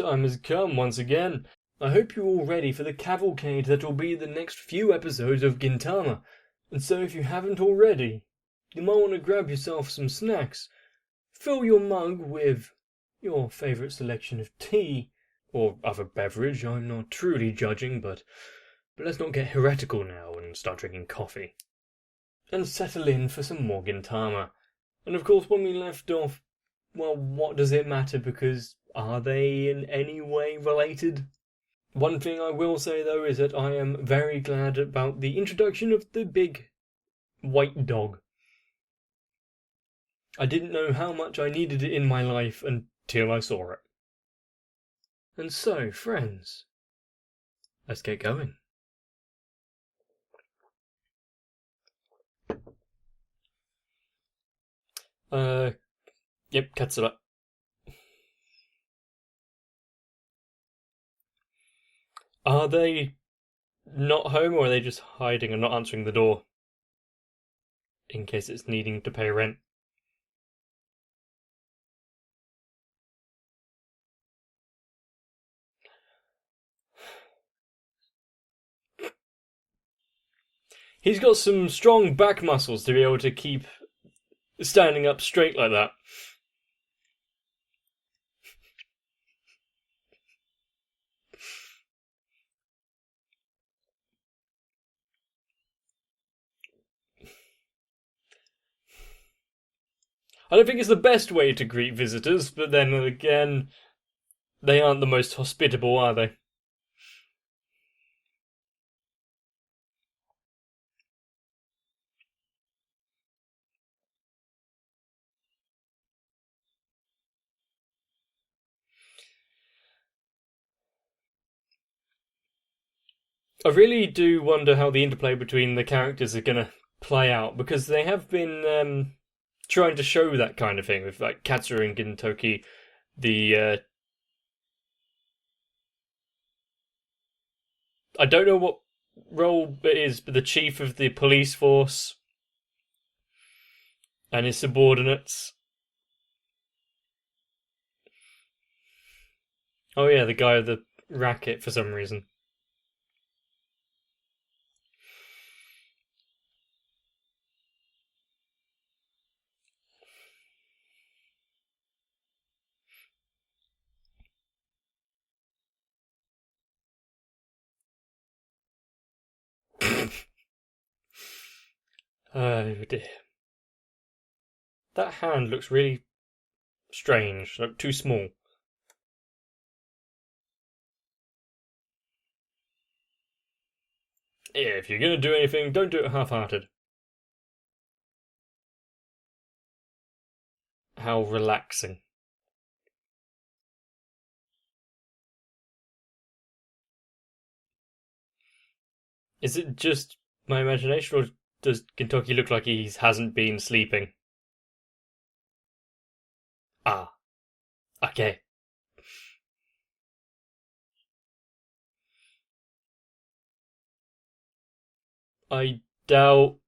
time has come once again. I hope you're all ready for the cavalcade that will be the next few episodes of Gintama. And so if you haven't already, you might want to grab yourself some snacks. Fill your mug with your favourite selection of tea, or other beverage. I'm not truly judging, but let's not get heretical now and start drinking coffee. And settle in for some more Gintama. And of course, when we left off, well, what does it matter, because are they in any way related? One thing I will say, though, is that I am very glad about the introduction of the big white dog. I didn't know how much I needed it in my life until I saw it. And so, friends, let's get going. Yep, Katsura. Are they not home, or are they just hiding and not answering the door? In case it's needing to pay rent. He's got some strong back muscles to be able to keep standing up straight like that. I don't think it's the best way to greet visitors, but then again, they aren't the most hospitable, are they? I really do wonder how the interplay between the characters are going to play out, because they have been trying to show that kind of thing with like Katsura and Gintoki, the I don't know what role it is, but the chief of the police force and his subordinates. Oh yeah, the guy with the racket for some reason. Oh dear. That hand looks really strange, like too small. Yeah, if you're gonna do anything, don't do it half-hearted. How relaxing. Is it just my imagination, or does Gintoki look like he hasn't been sleeping? Ah, okay. I doubt.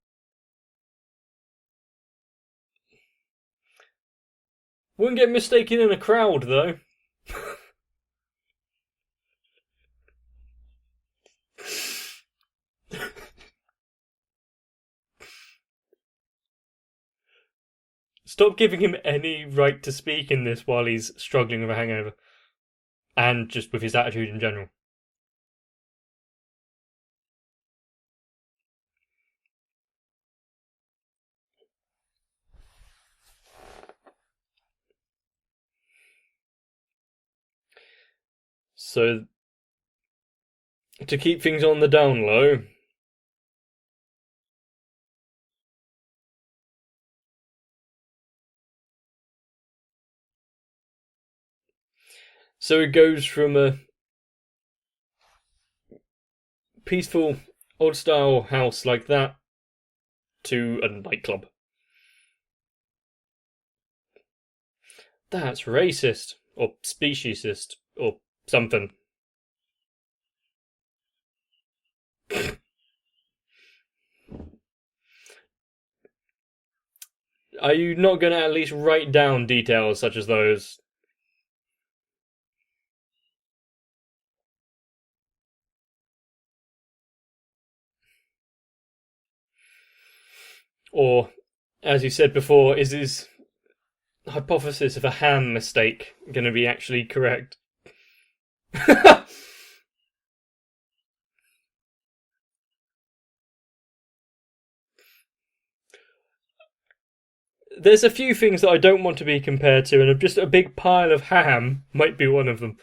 Wouldn't get mistaken in a crowd, though. Stop giving him any right to speak in this while he's struggling with a hangover. And just with his attitude in general. So, to keep things on the down low, so it goes from a peaceful, old-style house like that to a nightclub. That's racist, or speciesist, or something. Are you not going to at least write down details such as those? Or, as you said before, is his hypothesis of a ham mistake going to be actually correct? There's a few things that I don't want to be compared to, and just a big pile of ham might be one of them.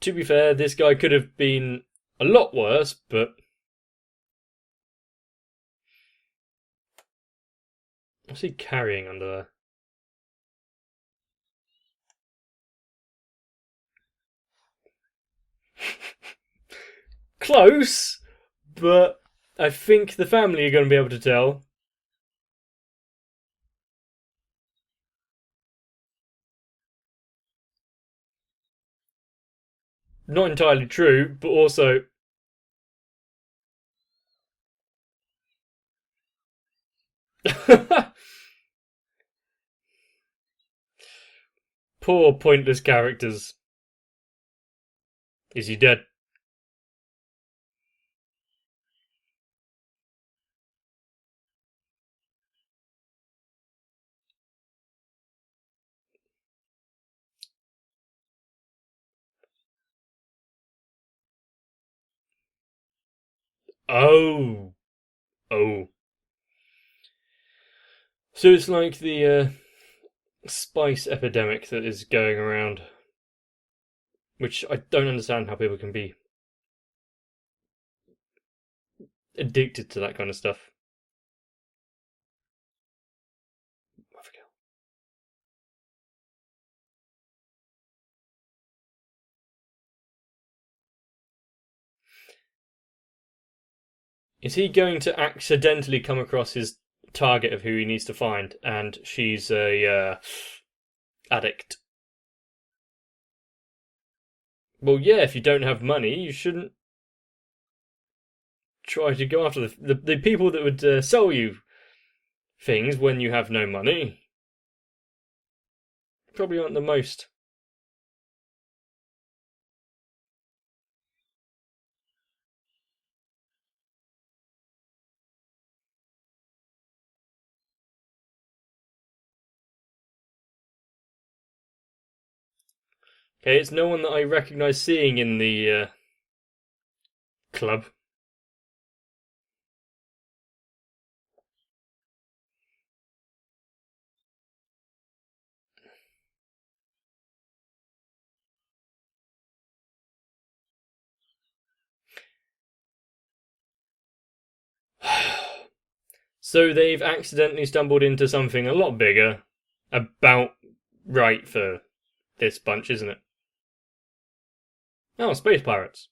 To be fair, this guy could have been a lot worse, but what's he carrying under there? Close, but I think the family are going to be able to tell. Not entirely true, but also. Poor pointless characters. Is he dead? Oh. Oh. So it's like the spice epidemic that is going around, which I don't understand how people can be addicted to that kind of stuff. Is he going to accidentally come across his target of who he needs to find, and she's a addict? Well, yeah, if you don't have money, you shouldn't try to go after the people that would sell you things when you have no money. Probably aren't the most. Okay, it's no one that I recognise seeing in the club. So they've accidentally stumbled into something a lot bigger, about right for this bunch, isn't it? Oh, space pirates.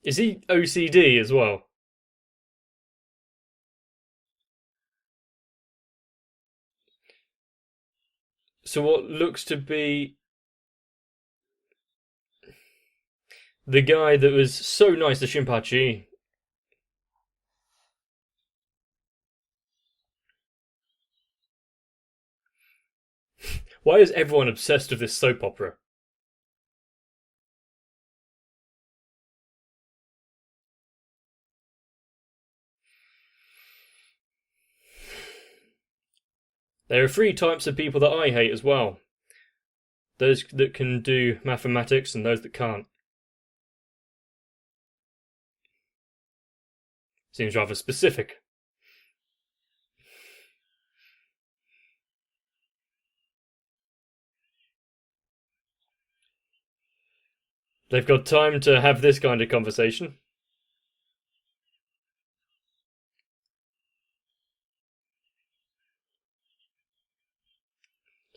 Is he OCD as well? So what looks to be the guy that was so nice to Shinpachi. Why is everyone obsessed with this soap opera? There are three types of people that I hate as well. Those that can do mathematics and those that can't. Seems rather specific. They've got time to have this kind of conversation.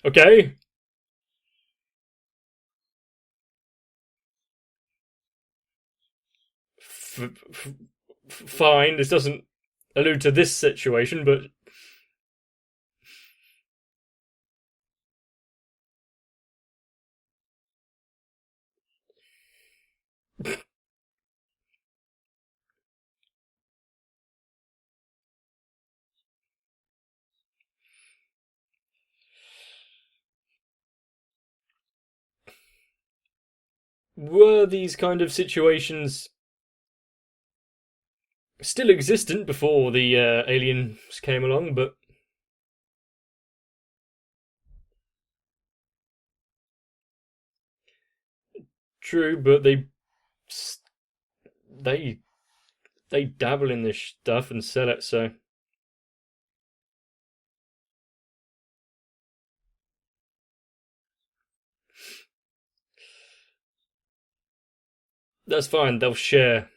Okay. fine. This doesn't allude to this situation, but were these kind of situations still existent before the aliens came along? But true, but they they dabble in this stuff and sell it, so that's fine. They'll share.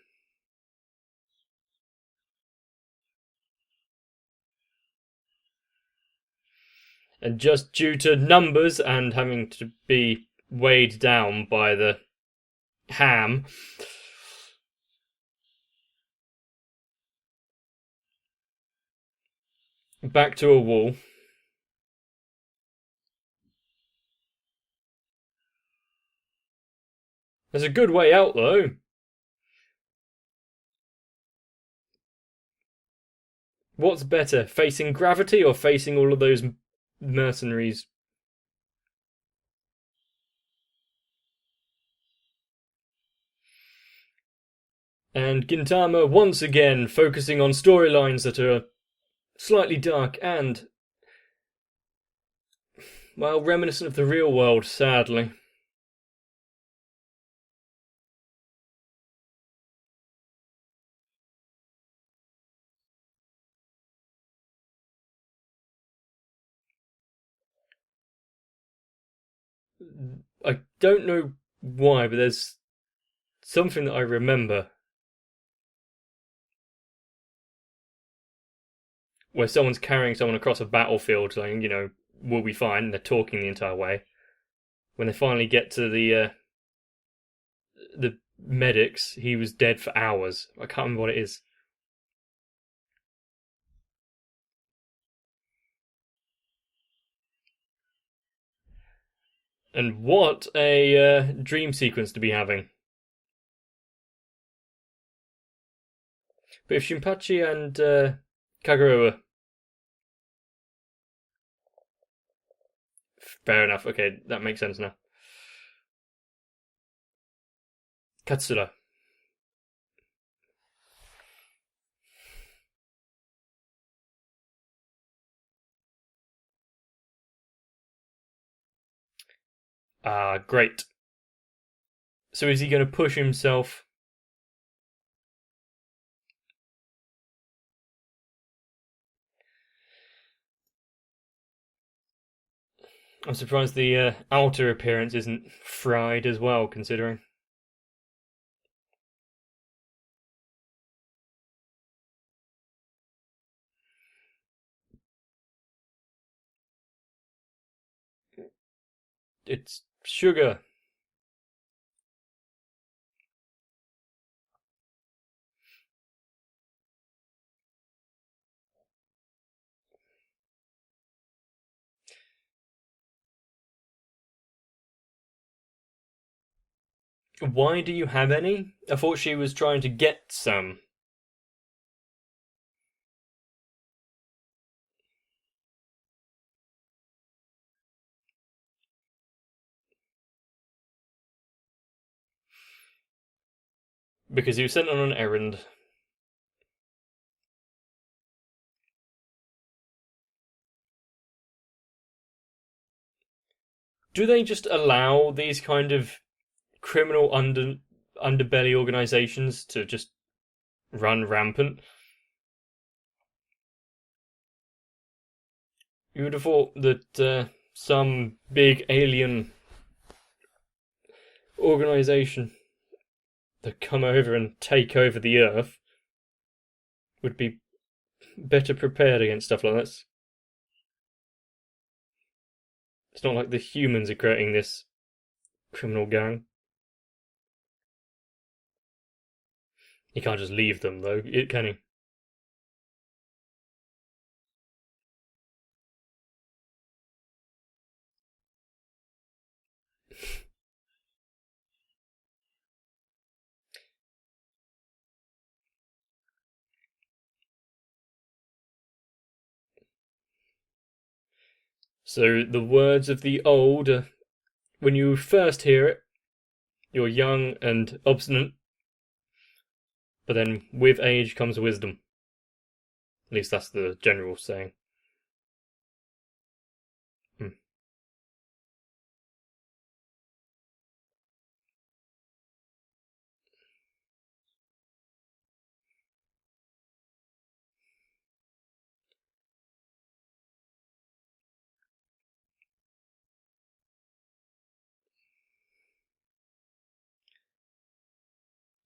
And just due to numbers and having to be weighed down by the ham, back to a wall. There's a good way out, though. What's better, facing gravity or facing all of those mercenaries? And Gintama once again focusing on storylines that are slightly dark and, well, reminiscent of the real world, sadly. I don't know why, but there's something that I remember where someone's carrying someone across a battlefield saying, we'll be fine, and they're talking the entire way. When they finally get to the medics, he was dead for hours. I can't remember what it is. And what a dream sequence to be having. But if Shinpachi and Kagura... Fair enough, okay, that makes sense now. Katsura. Great. So is he going to push himself? I'm surprised the outer appearance isn't fried as well, considering. It's sugar. Why do you have any? I thought she was trying to get some. Because he was sent on an errand. Do they just allow these kind of criminal underbelly organizations to just run rampant? You would have thought that some big alien organization that come over and take over the Earth would be better prepared against stuff like this. It's not like the humans are creating this criminal gang. He can't just leave them, though, can he? So, the words of the old, when you first hear it, you're young and obstinate, but then with age comes wisdom. At least that's the general saying. Hmm.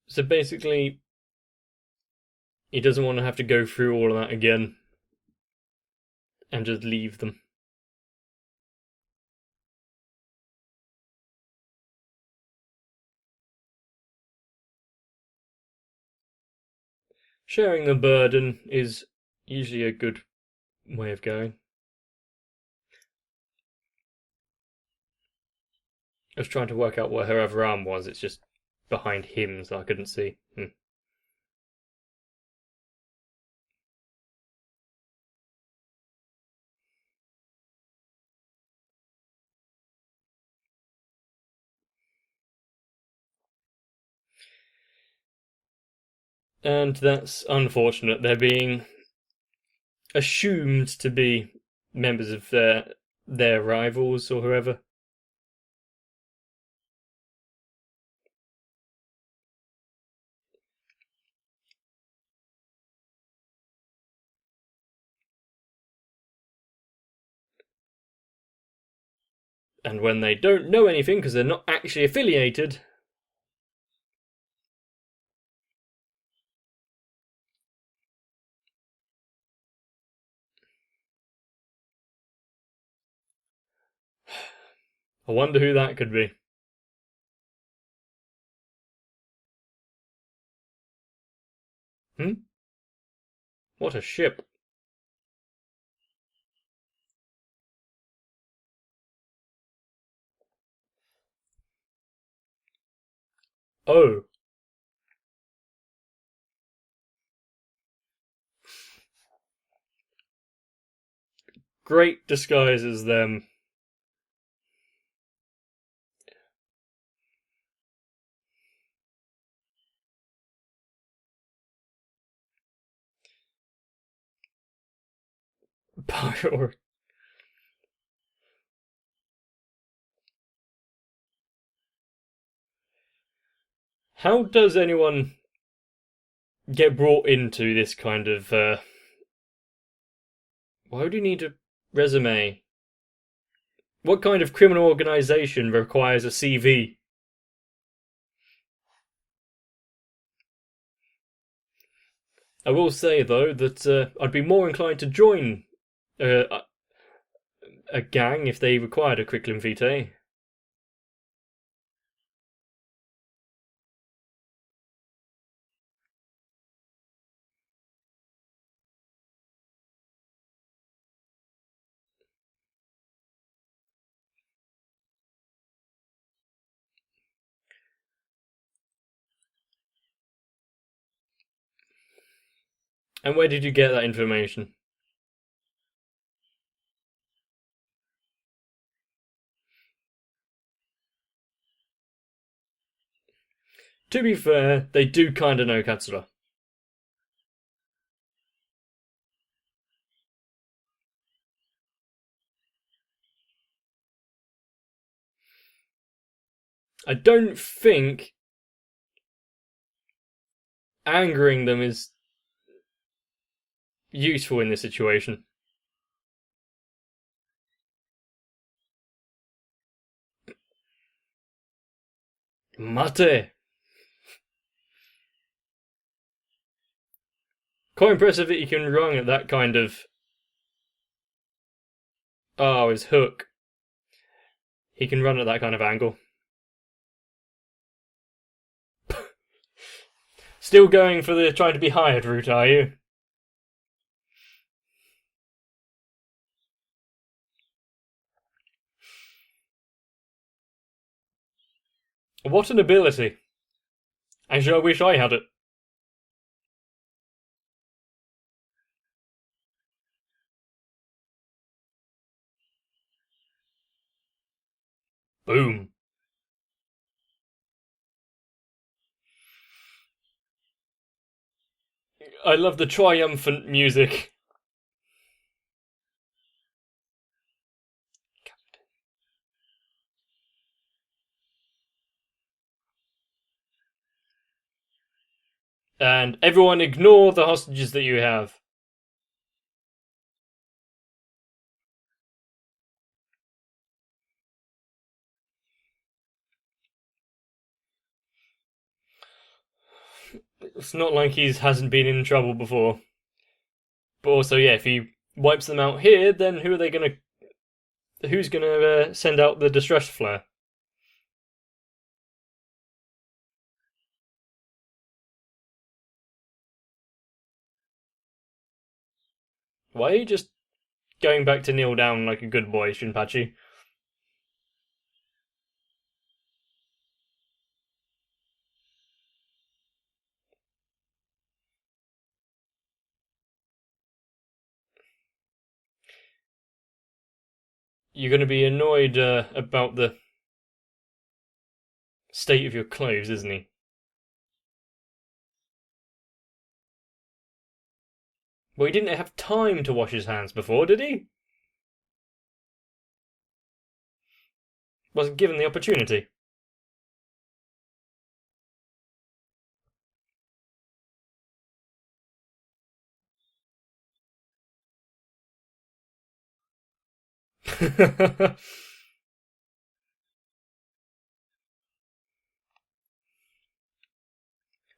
So basically, he doesn't want to have to go through all of that again and just leave them. Sharing the burden is usually a good way of going. I was trying to work out where her other arm was. It's just behind him, so I couldn't see. And that's unfortunate. They're being assumed to be members of their rivals or whoever. And when they don't know anything because they're not actually affiliated, I wonder who that could be. What a ship. Oh. Great disguises them. Power. How does anyone get brought into this kind of why would you need a resume? What kind of criminal organization requires a CV? I will say though that I'd be more inclined to join uh, a gang if they required a curriculum vitae. And where did you get that information? To be fair, they do kind of know Katsura. I don't think angering them is useful in this situation. Mate! Quite impressive that you can run at that kind of. Oh, his hook. He can run at that kind of angle. Still going for the trying to be hired route, are you? What an ability. Actually, I wish I had it. Boom. I love the triumphant music. And everyone ignore the hostages that you have. It's not like he hasn't been in trouble before. But also, yeah, if he wipes them out here, then who are they gonna... Who's gonna send out the distress flare? Why are you just going back to kneel down like a good boy, Shinpachi? You're gonna be annoyed about the state of your clothes, isn't he? Well, he didn't have time to wash his hands before, did he? Wasn't given the opportunity.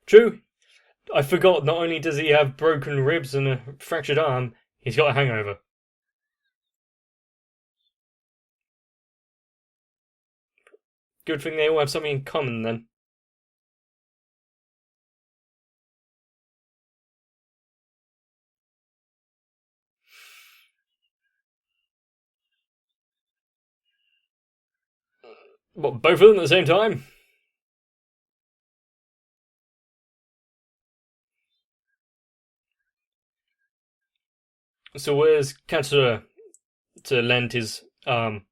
True. I forgot, not only does he have broken ribs and a fractured arm, he's got a hangover. Good thing they all have something in common then. What, both of them at the same time? So where's Katsura to lend his arm?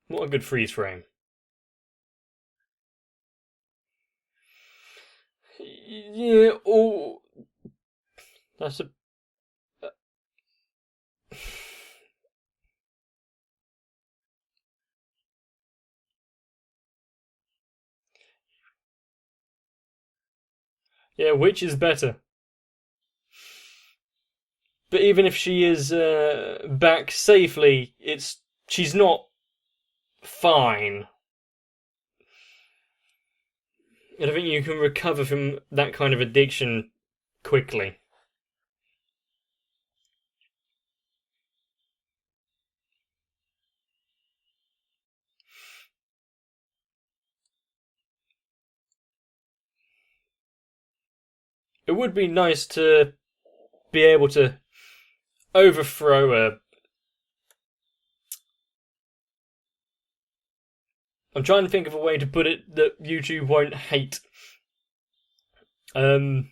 What a good freeze frame. Yeah, oh... That's a... Yeah, which is better? But even if she is back safely, she's not fine. I don't think you can recover from that kind of addiction quickly. It would be nice to be able to overthrow a... I'm trying to think of a way to put it that YouTube won't hate. A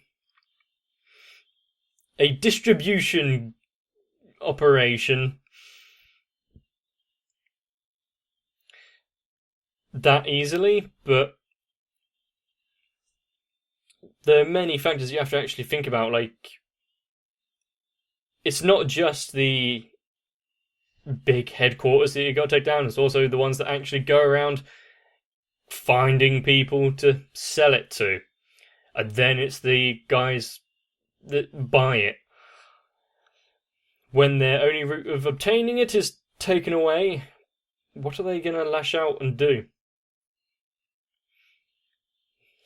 distribution operation that easily, but there are many factors you have to actually think about. Like, it's not just the big headquarters that you got to take down, it's also the ones that actually go around finding people to sell it to. And then it's the guys that buy it. When their only route of obtaining it is taken away, what are they going to lash out and do?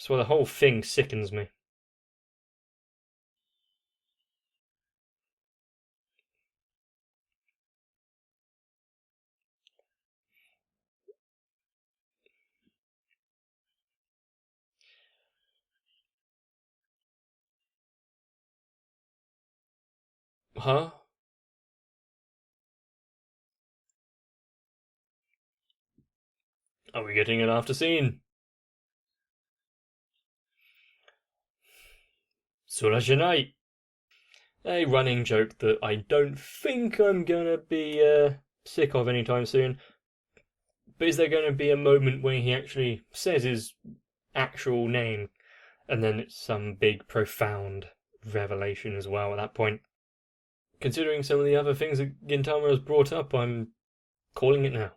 That's why the whole thing sickens me. Huh? Are we getting an after scene? Surajinai. A running joke that I don't think I'm gonna be sick of anytime soon. But is there going to be a moment where he actually says his actual name, and then it's some big, profound revelation as well at that point? Considering some of the other things that Gintama has brought up, I'm calling it now.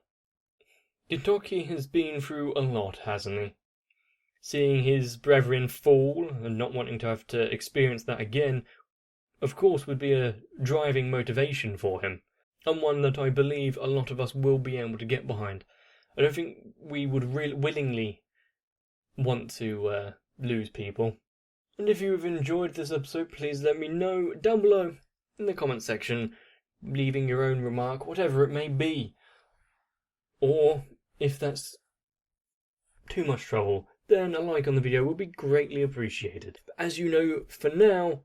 Gintoki has been through a lot, hasn't he? Seeing his brethren fall and not wanting to have to experience that again, of course, would be a driving motivation for him, and one that I believe a lot of us will be able to get behind. I don't think we would willingly want to lose people. And if you have enjoyed this episode, please let me know down below in the comment section, leaving your own remark, whatever it may be. Or, if that's too much trouble, then a like on the video would be greatly appreciated. But as you know, for now,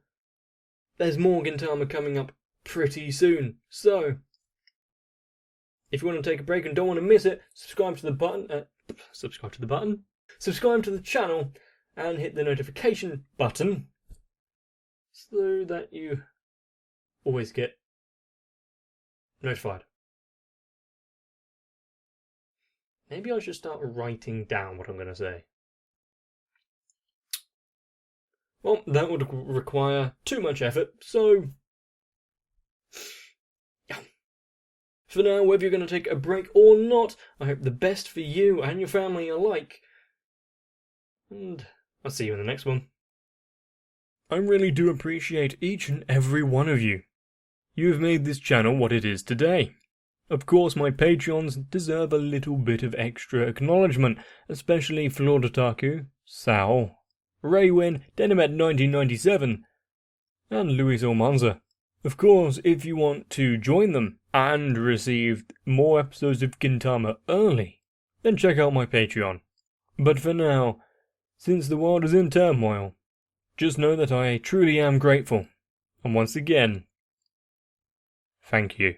there's more Gintama coming up pretty soon. So, if you want to take a break and don't want to miss it, subscribe to the channel, and hit the notification button so that you always get notified. Maybe I should start writing down what I'm going to say. Well, that would require too much effort, so for now, whether you're going to take a break or not, I hope the best for you and your family alike. And I'll see you in the next one. I really do appreciate each and every one of you. You have made this channel what it is today. Of course, my Patreons deserve a little bit of extra acknowledgement, especially Flordotaku, Sao, Raywin, Denimet1997, and Luis Almanza. Of course, if you want to join them and receive more episodes of Gintama early, then check out my Patreon. But for now, since the world is in turmoil, just know that I truly am grateful. And once again, thank you.